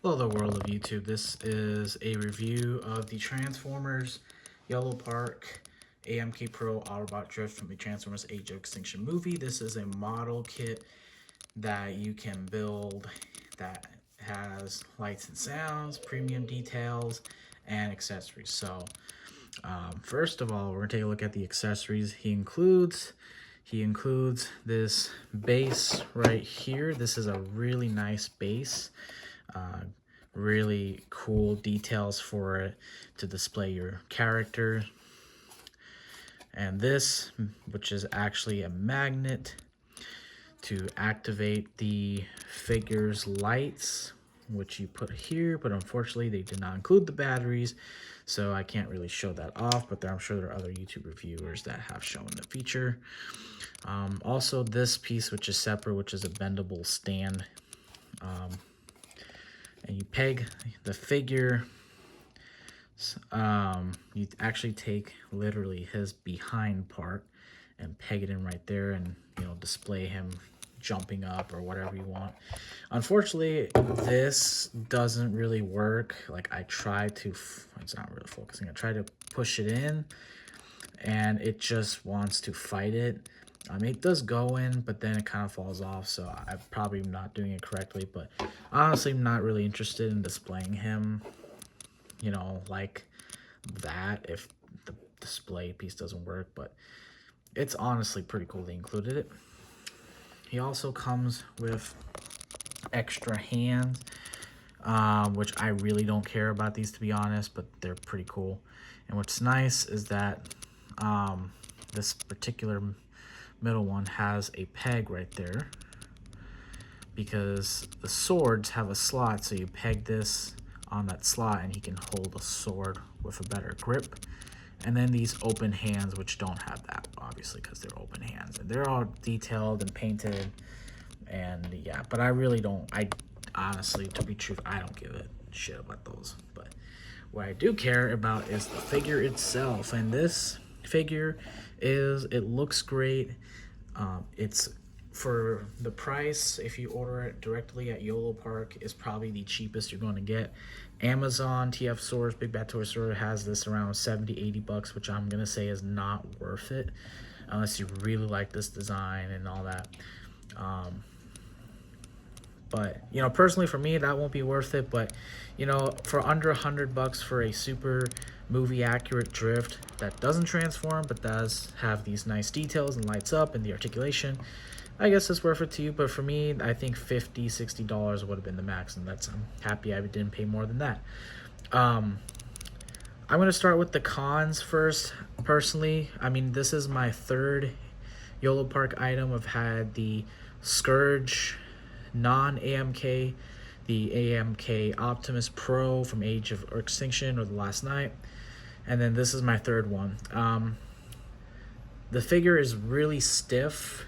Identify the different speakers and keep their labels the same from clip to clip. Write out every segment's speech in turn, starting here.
Speaker 1: Hello, the world of YouTube. This is a review of the Transformers Yolopark AMK Pro Autobot Drift from the Transformers Age of Extinction movie. This is a model kit that you can build that has lights and sounds, premium details, and accessories. So, first of all, we're gonna take a look at the accessories he includes. He includes this base right here. This is a really nice base. Really cool details for it to display your character. And this, which is actually a magnet to activate the figure's lights, which you put here, but unfortunately they did not include the batteries, so I can't really show that off, but I'm sure there are other YouTube reviewers that have shown the feature. Also this piece, which is separate, which is a bendable stand, and you peg the figure. You actually take literally his behind part and peg it in right there, and display him jumping up or whatever you want. Unfortunately, this doesn't really work. Like, I try to, it's not really focusing. I try to push it in and it just wants to fight it. It does go in, but then it kind of falls off, so I'm probably not doing it correctly. But honestly, I'm not really interested in displaying him, like that, if the display piece doesn't work. But it's honestly pretty cool they included it. He also comes with extra hands, which I really don't care about these, to be honest, but they're pretty cool. And what's nice is that this particular middle one has a peg right there, because the swords have a slot, so you peg this on that slot and he can hold a sword with a better grip. And then these open hands, which don't have that, obviously, because they're open hands, and they're all detailed and painted. And yeah, but I really don't, I honestly, to be true, I don't give a shit about those. But what I do care about is the figure itself. And this figure it looks great. It's, for the price, if you order it directly at Yolopark, is probably the cheapest you're going to get. Amazon, TF Stores, Big Bad Toy Store has this around 70-80 bucks, which I'm gonna say is not worth it unless you really like this design and all that. But personally, for me, that won't be worth it. But for under 100 bucks for a super movie accurate drift that doesn't transform but does have these nice details and lights up and the articulation, I guess it's worth it to you. But for me, I think $50-$60 would have been the max, and I'm happy I didn't pay more than that. I'm gonna start with the cons first. Personally, this is my third Yolopark item. I've had the Scourge non-AMK, the AMK Optimus Pro from Age of Extinction or the Last Night, and then this is my third one. The figure is really stiff.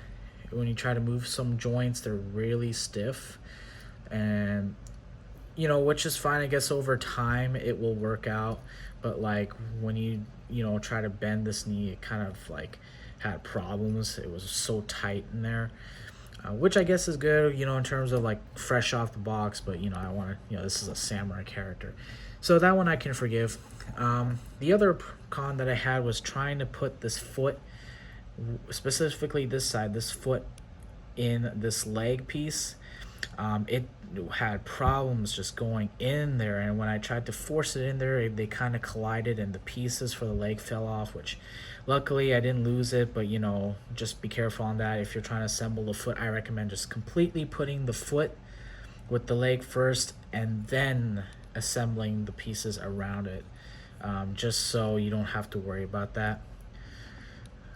Speaker 1: When you try to move some joints, they're really stiff, and which is fine. I guess over time it will work out, but like when you try to bend this knee, it kind of like had problems. It was so tight in there, which I guess is good, in terms of like fresh off the box. But I want to, this is a samurai character, so that one I can forgive. The other con that I had was trying to put this foot, specifically this side, this foot, in this leg piece. It had problems just going in there, and when I tried to force it in there, they kind of collided and the pieces for the leg fell off, which luckily I didn't lose it. But just be careful on that. If you're trying to assemble the foot, I recommend just completely putting the foot with the leg first and then assembling the pieces around it, just so you don't have to worry about that.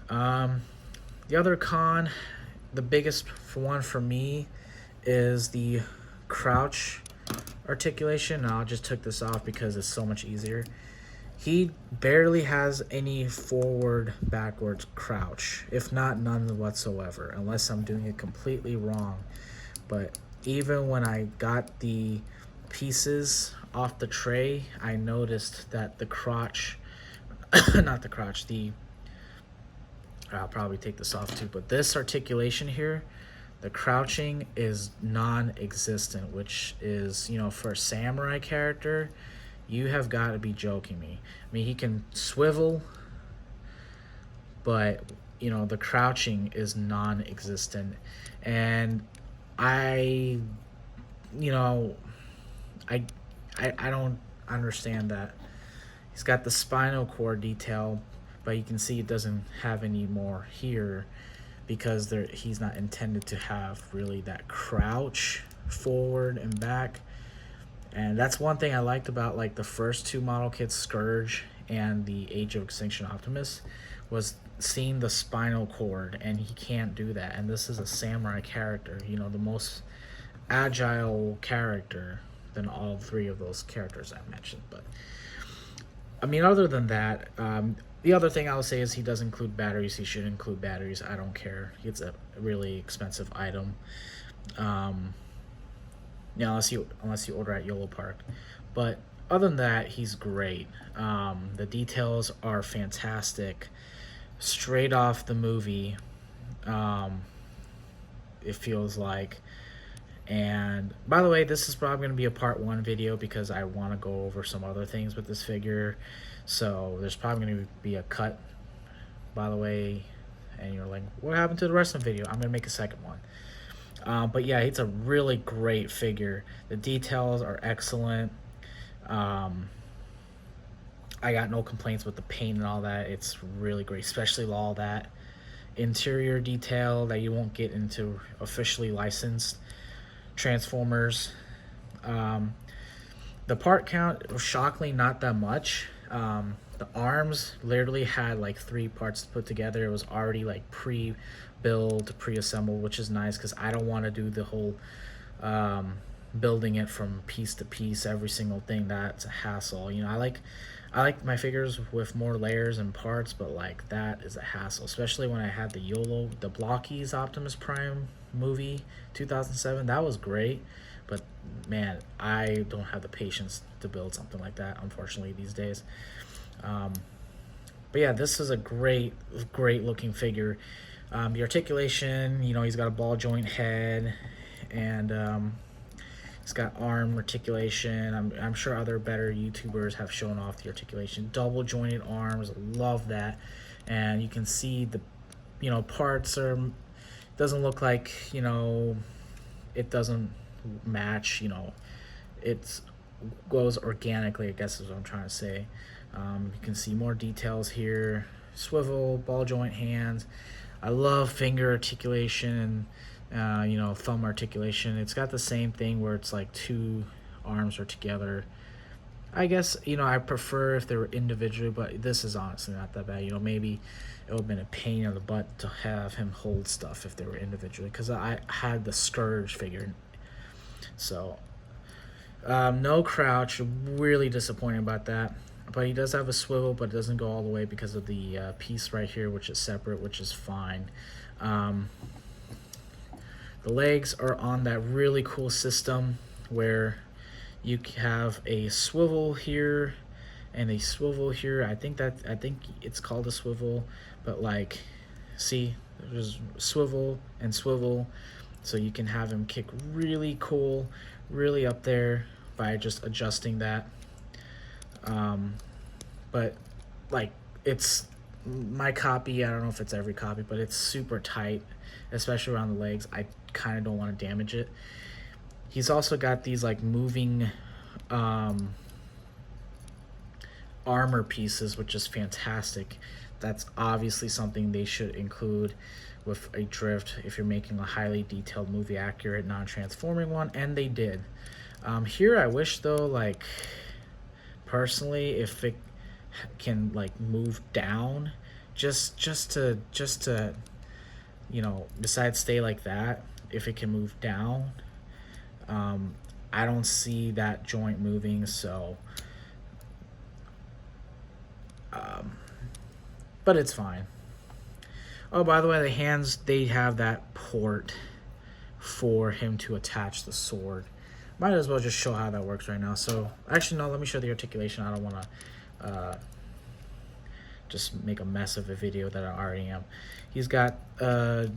Speaker 1: The other con, the biggest one for me, is the crouch articulation. Now, I just took this off because it's so much easier. He barely has any forward backwards crouch, if not none whatsoever, unless I'm doing it completely wrong. But even when I got the pieces off the tray, I noticed that the crotch not the crotch, I'll probably take this off too, but this articulation here, The crouching is non-existent, which is, you know, for a samurai character, you have got to be joking me. I mean, he can swivel, but, you know, the crouching is non-existent. And I, you know, I, I don't understand that. He's got the spinal cord detail, but you can see it doesn't have any more here because he's not intended to have really that crouch forward and back. And that's one thing I liked about like the first two model kits, Scourge and the Age of Extinction Optimus, was seeing the spinal cord, and he can't do that. And this is a samurai character, you know, the most agile character than all three of those characters I mentioned. But I mean, other than that, the other thing I'll say is he does include batteries. He should include batteries. I don't care. It's a really expensive item. Yeah, unless you order at Yolopark. But other than that, he's great. The details are fantastic. Straight off the movie, it feels like. And by the way, this is probably going to be a part 1 video because I want to go over some other things with this figure. So there's probably going to be a cut, by the way. And you're like, what happened to the rest of the video? I'm going to make a second one. But yeah, it's a really great figure. The details are excellent. I got no complaints with the paint and all that. It's really great, especially all that interior detail that you won't get into officially licensed Transformers. The part count was shockingly not that much. The arms literally had like 3 parts to put together. It was already like pre-built, pre-assembled, which is nice because I don't want to do the whole building it from piece to piece, every single thing. That's a hassle. You know, I like my figures with more layers and parts, but like that is a hassle, especially when I had the Blockies Optimus Prime movie 2007. That was great, but man, I don't have the patience to build something like that, unfortunately, these days. But yeah, this is a great looking figure. The articulation, you know, he's got a ball joint head, and he's got arm articulation. I'm sure other better YouTubers have shown off the articulation. Double jointed arms, love that. And you can see the, you know, parts are, doesn't look like, you know, it doesn't match, you know, it goes organically, I guess is what I'm trying to say. You can see more details here. Swivel, ball joint hands. I love finger articulation and you know, thumb articulation. It's got the same thing where it's like 2 arms are together. I guess, you know, I prefer if they were individually, but this is honestly not that bad. You know, maybe it would have been a pain in the butt to have him hold stuff if they were individually, because I had the Scourge figure. So no crouch, really disappointed about that. But he does have a swivel, but it doesn't go all the way because of the piece right here, which is separate, which is fine. The legs are on that really cool system where you have a swivel here and a swivel here. I think it's called a swivel, but like, see, there's swivel and swivel, so you can have him kick really cool, really up there by just adjusting that. But like, it's my copy, I don't know if it's every copy, but it's super tight, especially around the legs. I kind of don't want to damage it. He's also got these like moving armor pieces, which is fantastic. That's obviously something they should include with a drift if you're making a highly detailed, movie accurate, non-transforming one, and they did. Here I wish though, like, personally, if it can like move down, just to you know, besides stay like that, if it can move down. I don't see that joint moving, so but it's fine. Oh, by the way, the hands, they have that port for him to attach the sword. Might as well just show how that works right now. So actually, no, let me show the articulation. I don't want to just make a mess of a video that I already am. He's got a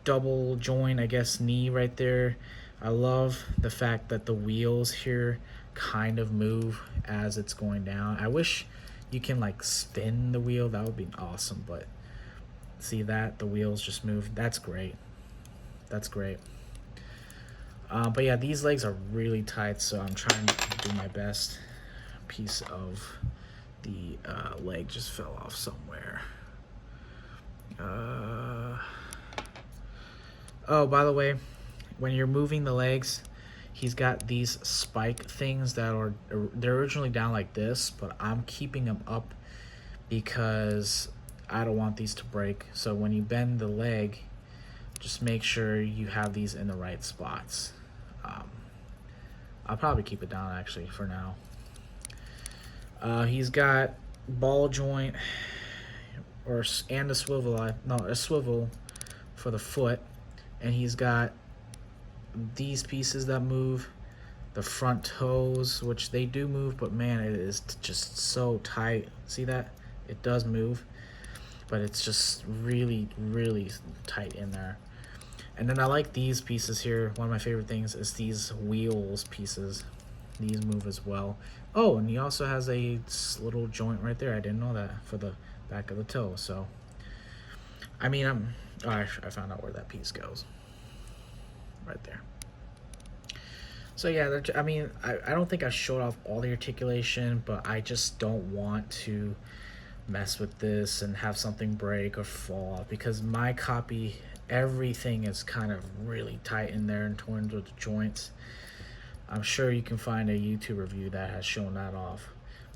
Speaker 1: double joint, I guess, knee right there. I love the fact that the wheels here kind of move as it's going down. I wish you can like spin the wheel. That would be awesome, but see that? The wheels just move. That's great. That's great. But yeah, these legs are really tight, so I'm trying to do my best. Piece of the leg just fell off somewhere. Oh, by the way, when you're moving the legs, he's got these spike things that are, they're originally down like this, but I'm keeping them up because I don't want these to break. So when you bend the leg, just make sure you have these in the right spots. I'll probably keep it down actually for now. He's got ball joint and a swivel for the foot, and he's got these pieces that move, the front toes, which they do move, but man, it is just so tight. See that? It does move, but it's just really, really tight in there. And then I like these pieces here. One of my favorite things is these wheels pieces. These move as well. Oh, and he also has a little joint right there. I didn't know that, for the back of the toe. So, I mean, I found out where that piece goes. Right there. So yeah, I mean, I don't think I showed off all the articulation, but I just don't want to mess with this and have something break or fall off, because my copy, everything is kind of really tight in there in terms of the joints. I'm sure you can find a YouTube review that has shown that off,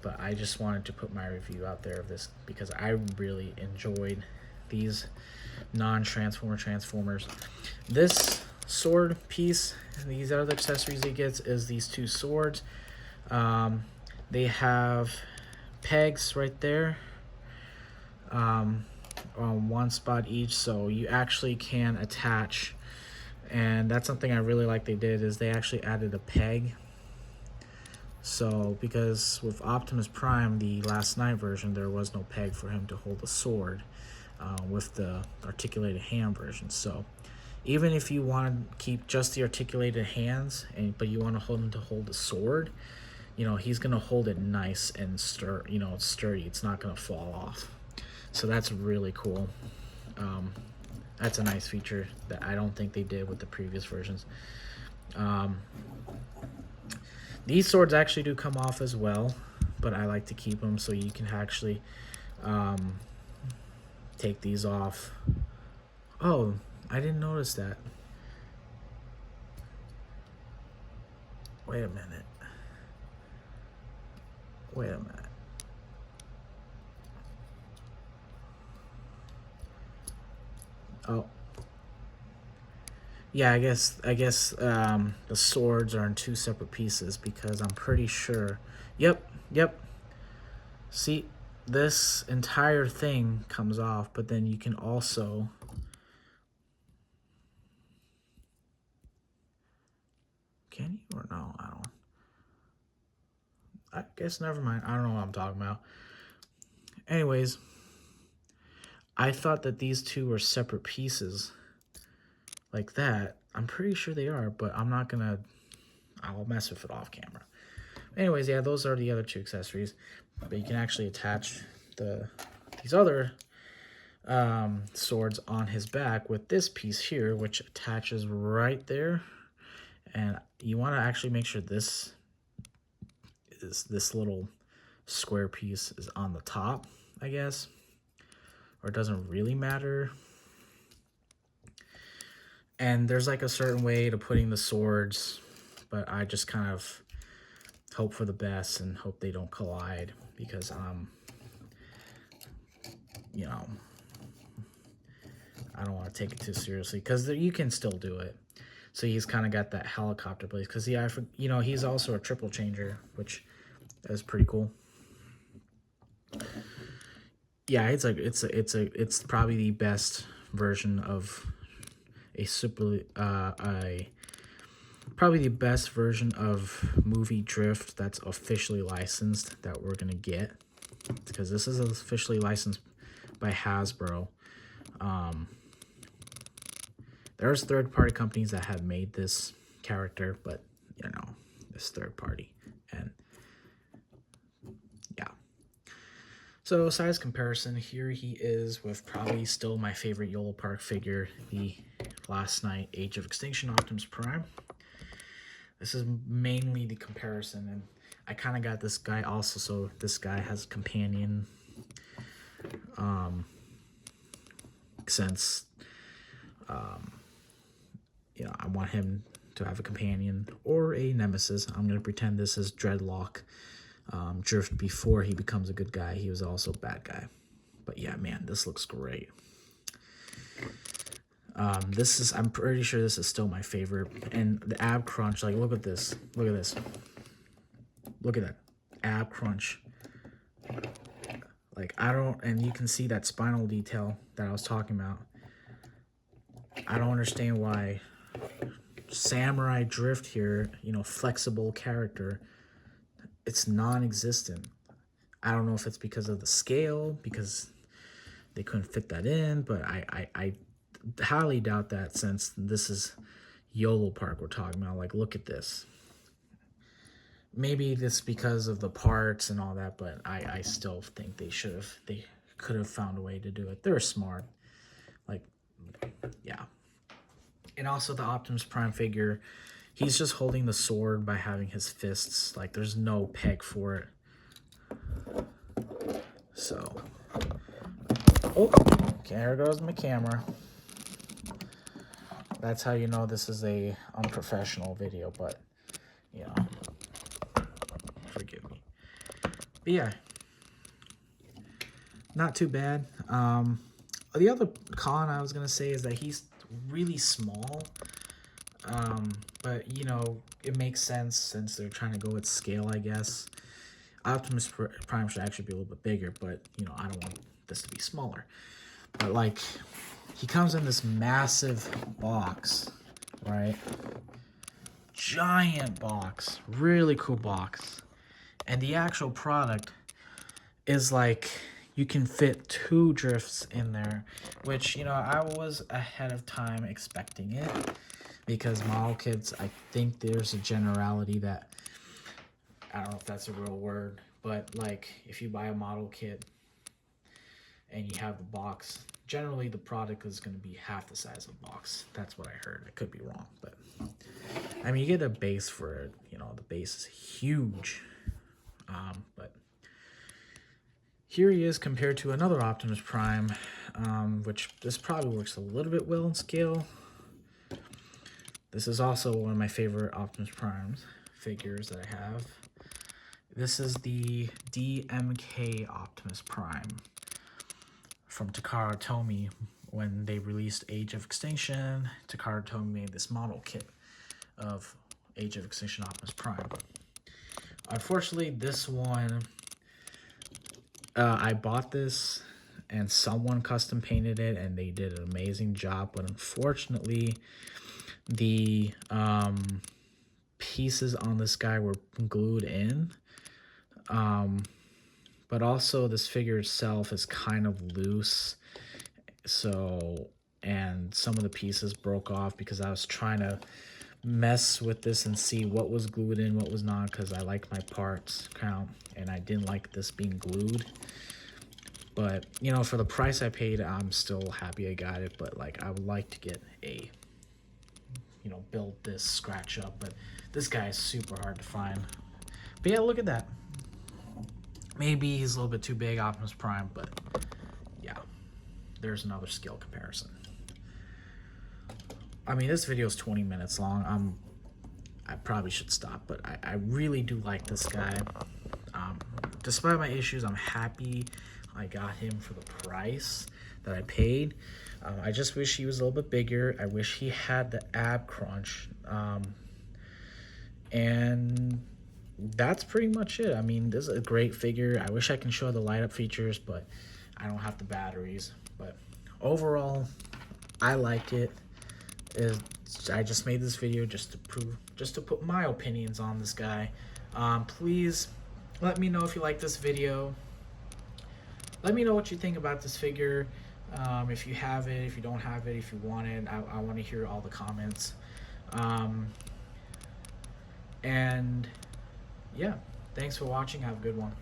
Speaker 1: but I just wanted to put my review out there of this because I really enjoyed these non-transformer transformers. This sword piece, these other accessories he gets is these two swords. They have pegs right there on one spot each, so you actually can attach. And that's something I really like they did, is they actually added a peg. So because with Optimus Prime, the last night version, there was no peg for him to hold the sword with the articulated hand version. So even if you want to keep just the articulated hands, but you want to hold him to hold the sword, you know, he's gonna hold it nice and sturdy. It's not gonna fall off. So that's really cool. That's a nice feature that I don't think they did with the previous versions. These swords actually do come off as well, but I like to keep them so you can actually take these off. Oh, I didn't notice that. Wait a minute. Wait a minute. Oh. Yeah, I guess the swords are in two separate pieces because I'm pretty sure. Yep. See, this entire thing comes off, but then you can also can you or no? I don't. I guess never mind. I don't know what I'm talking about. Anyways, I thought that these two were separate pieces like that. I'm pretty sure they are, but I'm not gonna, I'll mess with it off camera. Anyways, yeah, those are the other two accessories, but you can actually attach these other swords on his back with this piece here, which attaches right there. And you want to actually make sure this little square piece is on the top, I guess, or it doesn't really matter. And there's like a certain way to putting the swords, but I just kind of hope for the best and hope they don't collide, because you know, I don't want to take it too seriously, because you can still do it. So he's kind of got that helicopter place, because he's also a triple changer, which is pretty cool. Yeah, it's probably the best version of probably the best version of movie drift that's officially licensed that we're gonna get. because this is officially licensed by Hasbro. There's third-party companies that have made this character, but you know, this third party. And yeah. So size comparison, here he is with probably still my favorite Yolopark figure, the Last Night Age of Extinction Optimus Prime. This is mainly the comparison, and I kind of got this guy also, so this guy has a companion, since you know, I want him to have a companion or a nemesis. I'm going to pretend this is Dreadlock. Drift, before he becomes a good guy, he was also a bad guy. But yeah, man, this looks great. This is, I'm pretty sure this is still my favorite. And the ab crunch, like, look at this. Look at this. Look at that. Ab crunch. Like, I don't, and you can see that spinal detail that I was talking about. I don't understand why Samurai Drift here, you know, flexible character, it's non-existent. I don't know if it's because of the scale, because they couldn't fit that in, but I highly doubt that, since this is Yolopark we're talking about. Like, look at this. Maybe this because of the parts and all that, but I still think they could have found a way to do it. They're smart. Like, yeah. And also the Optimus Prime figure, he's just holding the sword by having his fists. Like, there's no peg for it. So, oh, okay, there goes my camera. That's how you know this is a unprofessional video, but, you know, forgive me. But yeah, not too bad. The other con I was going to say is that he's really small. But, you know, it makes sense since they're trying to go with scale, I guess. Optimus Prime should actually be a little bit bigger, but, you know, I don't want this to be smaller. But, like, he comes in this massive box, right? Giant box. Really cool box. And the actual product is, like, you can fit 2 drifts in there, which, you know, I was ahead of time expecting it, because model kits, I think there's a generality that, I don't know if that's a real word, but, like, if you buy a model kit and you have the box, generally the product is going to be half the size of the box. That's what I heard. I could be wrong, but I mean, you get a base for it. You know, the base is huge. But here he is compared to another Optimus Prime, which this probably works a little bit well in scale. This is also one of my favorite Optimus Prime figures that I have. This is the DMK Optimus Prime from Takara Tomy. When they released Age of Extinction, Takara Tomy made this model kit of Age of Extinction Optimus Prime. Unfortunately, this one, I bought this and someone custom painted it and they did an amazing job, but unfortunately the pieces on this guy were glued in, but also this figure itself is kind of loose, so, and some of the pieces broke off because I was trying to mess with this and see what was glued in, what was not, because I like my parts count and I didn't like this being glued. But, you know, for the price I paid, I'm still happy I got it, but, like, I would like to get a, you know, build this scratch up, but this guy is super hard to find. But yeah, look at that. Maybe he's a little bit too big, Optimus Prime, but yeah, there's another scale comparison. I mean, this video is 20 minutes long. I probably should stop, but I really do like this guy. Despite my issues, I'm happy I got him for the price that I paid. I just wish he was a little bit bigger. I wish he had the ab crunch. And that's pretty much it. I mean, this is a great figure. I wish I can show the light up features, but I don't have the batteries. But overall, I like it. I just made this video just to put my opinions on this guy. Please let me know if you like this video. let me know what you think about this figure. If you have it, if you don't have it, if you want it, I want to hear all the comments. And yeah, thanks for watching. Have a good one.